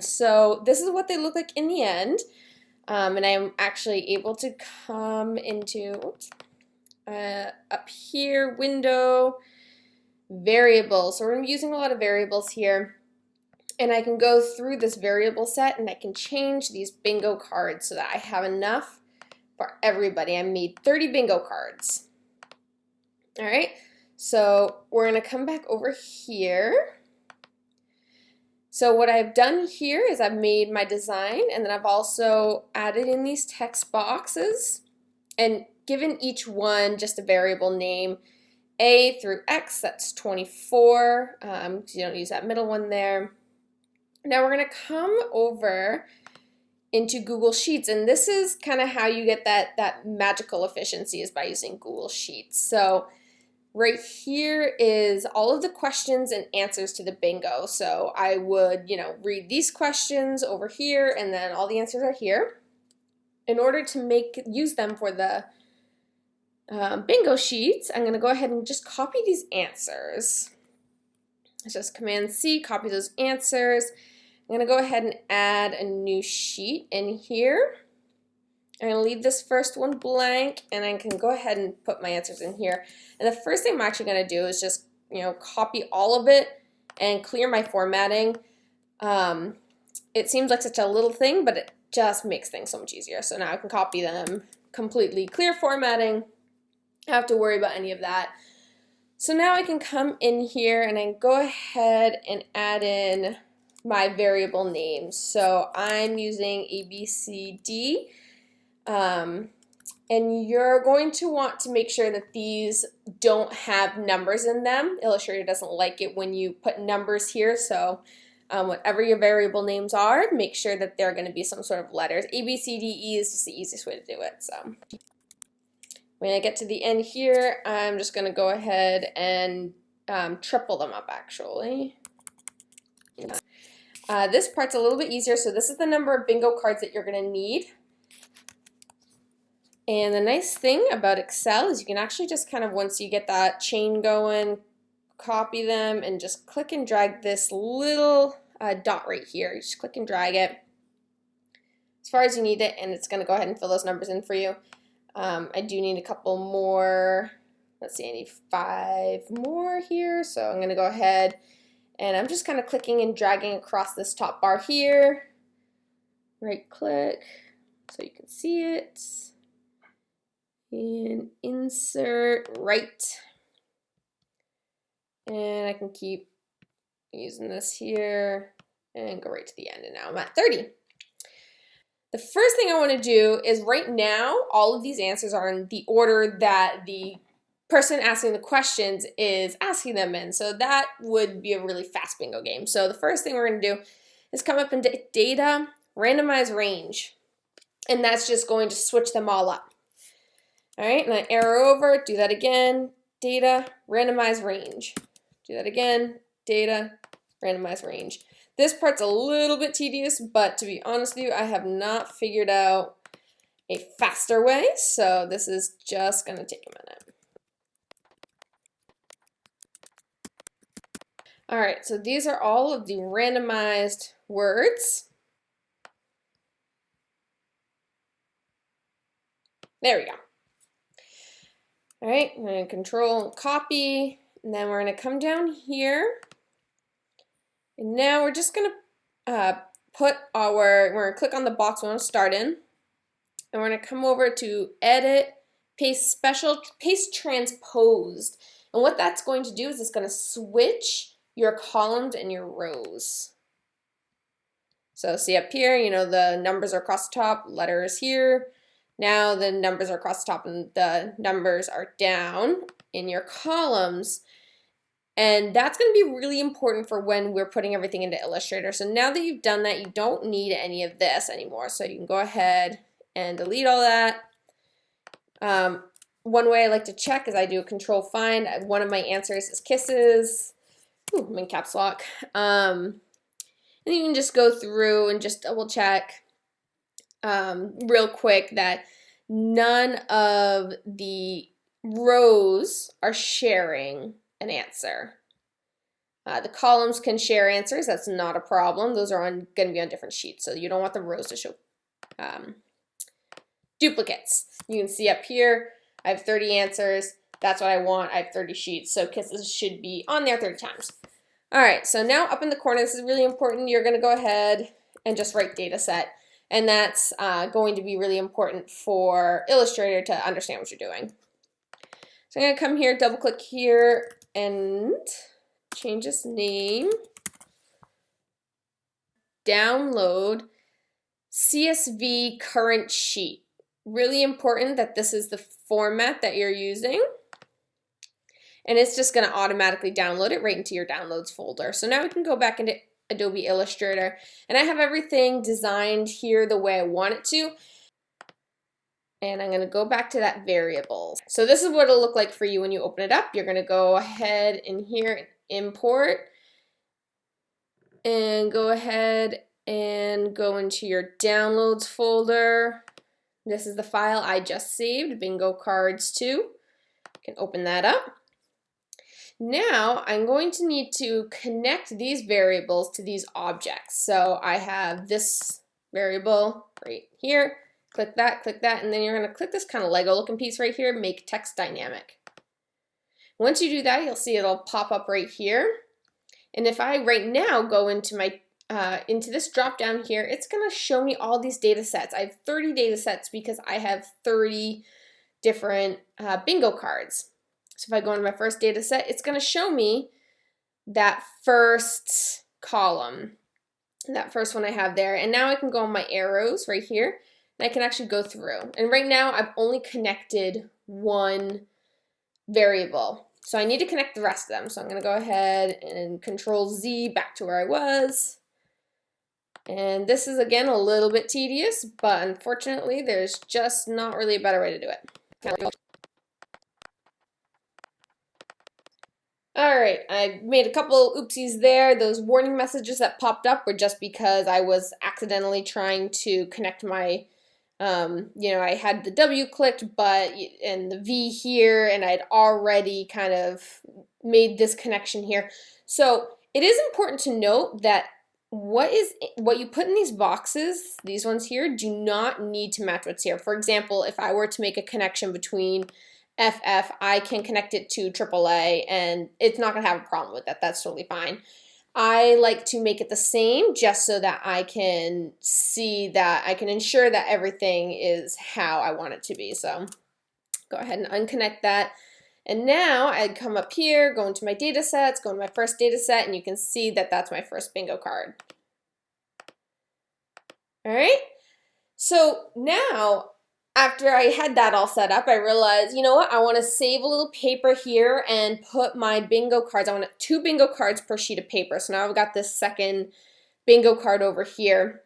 So this is what they look like in the end. And I'm actually able to come into, up here, window, variables. So we're going to be using a lot of variables here. And I can go through this variable set and I can change these bingo cards so that I have enough for everybody. I made 30 bingo cards. All right, so we're going to come back over here. So what I've done here is I've made my design, and then I've also added in these text boxes and given each one just a variable name. A through X, that's 24, so you don't use that middle one there. Now we're going to come over into Google Sheets, and this is kind of how you get that magical efficiency, is by using Google Sheets. So right here is all of the questions and answers to the bingo. So I would, read these questions over here, and then all the answers are here. In order to use them for the bingo sheets, I'm going to go ahead and just copy these answers. It's just Command C, copy those answers. I'm going to go ahead and add a new sheet in here. I'm going to leave this first one blank, and I can go ahead and put my answers in here. And the first thing I'm actually going to do is just, copy all of it and clear my formatting. It seems like such a little thing, but it just makes things so much easier. So now I can copy them completely, clear formatting. I don't have to worry about any of that. So now I can come in here and I can go ahead and add in my variable names. So I'm using ABCD. And you're going to want to make sure that these don't have numbers in them. Illustrator doesn't like it when you put numbers here, so whatever your variable names are, make sure that they're going to be some sort of letters. A, B, C, D, E is just the easiest way to do it. So when I get to the end here, I'm just going to go ahead and triple them up, actually. This part's a little bit easier, so this is the number of bingo cards that you're going to need. And the nice thing about Excel is you can actually just kind of, once you get that chain going, copy them and just click and drag this little dot right here. You just click and drag it as far as you need it, and it's going to go ahead and fill those numbers in for you. I do need a couple more. Let's see, I need 5 more here. So I'm going to go ahead and I'm just kind of clicking and dragging across this top bar here. Right click so you can see it. And insert right. And I can keep using this here and go right to the end, and now I'm at 30. The first thing I want to do is, right now all of these answers are in the order that the person asking the questions is asking them in, so that would be a really fast bingo game. So the first thing we're going to do is come up into Data, Randomize Range, and that's just going to switch them all up. All right, and I arrow over, do that again, Data, Randomize Range. Do that again, Data, Randomize Range. This part's a little bit tedious, but to be honest with you, I have not figured out a faster way, so this is just going to take a minute. All right, so these are all of the randomized words. There we go. All right, I'm going to Control Copy, and then we're going to come down here. And now we're just going to we're going to click on the box we want to start in. And we're going to come over to Edit, Paste Transposed. And what that's going to do is it's going to switch your columns and your rows. So see up here, the numbers are across the top, letters here. Now the numbers are across the top and the numbers are down in your columns. And that's going to be really important for when we're putting everything into Illustrator. So now that you've done that, you don't need any of this anymore. So you can go ahead and delete all that. One way I like to check is I do a Control Find. One of my answers is kisses. Ooh, I'm in caps lock. And you can just go through and just double check real quick that none of the rows are sharing an answer. The columns can share answers. That's not a problem. Those are going to be on different sheets, so you don't want the rows to show duplicates. You can see up here, I have 30 answers. That's what I want. I have 30 sheets, so kisses should be on there 30 times. All right, so now up in the corner, this is really important. You're going to go ahead and just write data set, and that's going to be really important for Illustrator to understand what you're doing. So I'm going to come here, double click here, and change this name. Download CSV current sheet. Really important that this is the format that you're using. And it's just going to automatically download it right into your downloads folder. So now we can go back into Adobe Illustrator, and I have everything designed here the way I want it to. And I'm going to go back to that variable. So this is what it'll look like for you when you open it up. You're going to go ahead in here and import, and go ahead and go into your downloads folder. This is the file I just saved, Bingo Cards 2. You can open that up. Now I'm going to need to connect these variables to these objects. So I have this variable right here. Click that, and then you're going to click this kind of Lego looking piece right here, make text dynamic. Once you do that, you'll see it'll pop up right here. And if I right now go into my into this drop down here, it's going to show me all these data sets. I have 30 data sets because I have 30 different bingo cards. So if I go into my first data set, it's going to show me that first column, that first one I have there. And now I can go on my arrows right here, and I can actually go through. And right now I've only connected one variable. So I need to connect the rest of them. So I'm going to go ahead and Control Z back to where I was. And this is, again, a little bit tedious, but unfortunately, there's just not really a better way to do it. All right, I made a couple oopsies there. Those warning messages that popped up were just because I was accidentally trying to connect my, I had the W clicked, and the V here, and I'd already kind of made this connection here. So it is important to note that what you put in these boxes, these ones here, do not need to match what's here. For example, if I were to make a connection between FF, I can connect it to AAA, and it's not going to have a problem with that. That's totally fine. I like to make it the same just so that I can see that I can ensure that everything is how I want it to be. So go ahead and unconnect that. And now I'd come up here, go into my data sets, go into my first data set, and you can see that that's my first bingo card. All right. So now, after I had that all set up, I realized, you know what, I want to save a little paper here and put my bingo cards. I want 2 bingo cards per sheet of paper. So now I've got this second bingo card over here.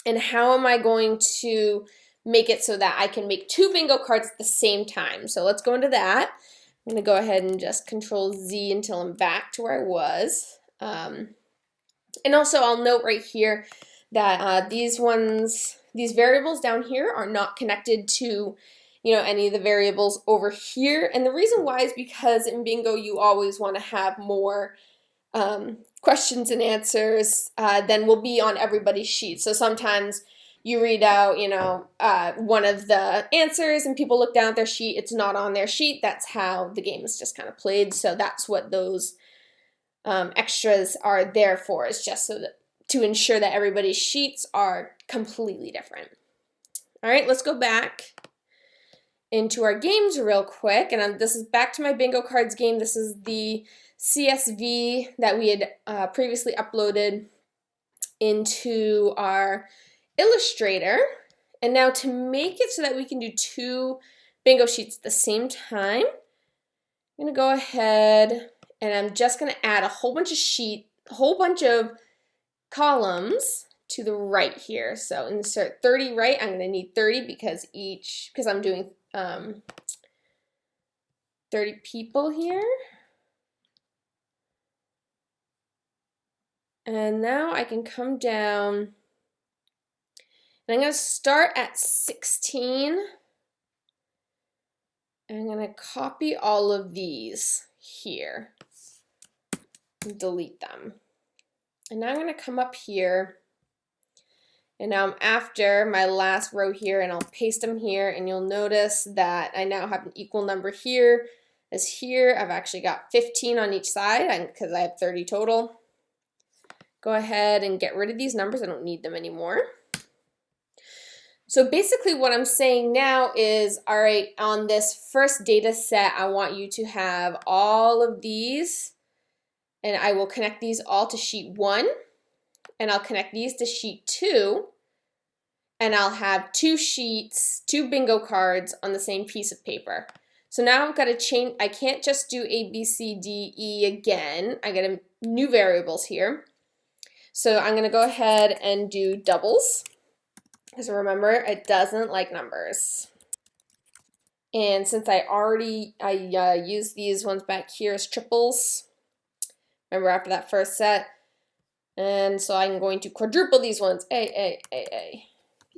And how am I going to make it so that I can make 2 bingo cards at the same time? So let's go into that. I'm going to go ahead and just Control Z until I'm back to where I was. And also I'll note right here that these variables down here are not connected to, any of the variables over here. And the reason why is because in bingo you always want to have more questions and answers than will be on everybody's sheet. So sometimes you read out, one of the answers and people look down at their sheet, it's not on their sheet. That's how the game is just kind of played. So that's what those extras are there for, is just so that to ensure that everybody's sheets are completely different. All right, let's go back into our games real quick. And this is back to my bingo cards game. This is the CSV that we had previously uploaded into our Illustrator. And now to make it so that we can do 2 bingo sheets at the same time, I'm going to go ahead and I'm just going to add a whole bunch of columns to the right here. So insert 30 right. I'm going to need 30 because I'm doing 30 people here. And now I can come down and I'm going to start at 16. And I'm going to copy all of these here. delete them. And now I'm going to come up here, and now I'm after my last row here, and I'll paste them here, and you'll notice that I now have an equal number here as here. I've actually got 15 on each side because I have 30 total. Go ahead and get rid of these numbers. I don't need them anymore. So basically what I'm saying now is, all right, on this first data set, I want you to have all of these, and I will connect these all to sheet 1, and I'll connect these to sheet 2, and I'll have 2 sheets, 2 bingo cards on the same piece of paper. So now I've got to change. I can't just do A, B, C, D, E again. I got new variables here. So I'm going to go ahead and do doubles, because remember, it doesn't like numbers. And since I used these ones back here as triples, remember after that first set, and so I'm going to quadruple these ones. A,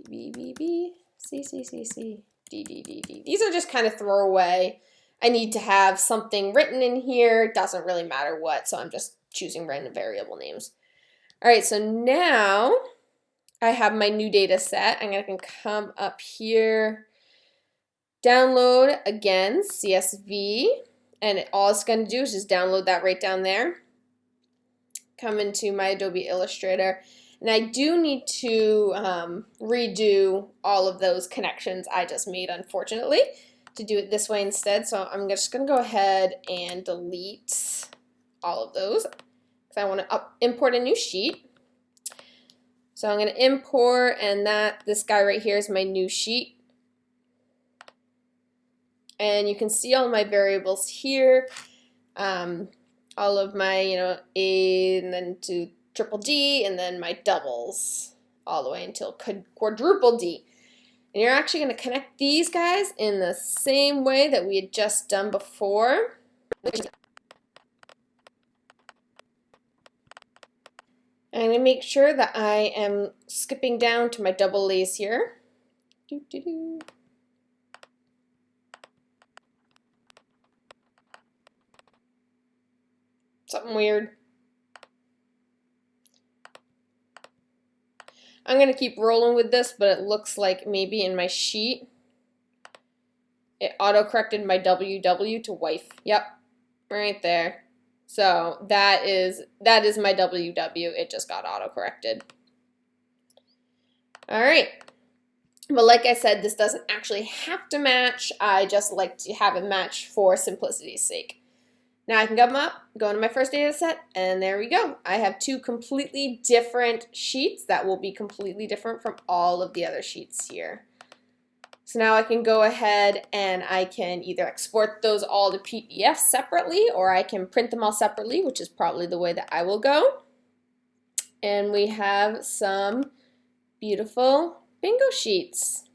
B, B, B, C, C, C, C, D, D, D, D. These are just kind of throwaway. I need to have something written in here. It doesn't really matter what, so I'm just choosing random variable names. All right, so now I have my new data set. I'm going to come up here, download again, CSV, and all it's going to do is just download that right down there. Come into my Adobe Illustrator, and I do need to redo all of those connections I just made, unfortunately, to do it this way instead. So I'm just going to go ahead and delete all of those, because I want to import a new sheet. So I'm going to import, and this guy right here is my new sheet. And you can see all my variables here, all of my, A, and then to triple D, and then my doubles, all the way until quadruple D. And you're actually going to connect these guys in the same way that we had just done before. I'm going to make sure that I am skipping down to my double A's here. Something weird. I'm going to keep rolling with this, but it looks like maybe in my sheet it auto-corrected my WW to wife. Yep, right there. So that is my WW. It just got auto-corrected. All right. But like I said, this doesn't actually have to match. I just like to have it match for simplicity's sake. Now I can come up, go into my first data set, and there we go. I have 2 completely different sheets that will be completely different from all of the other sheets here. So now I can go ahead and I can either export those all to PDF separately, or I can print them all separately, which is probably the way that I will go. And we have some beautiful bingo sheets.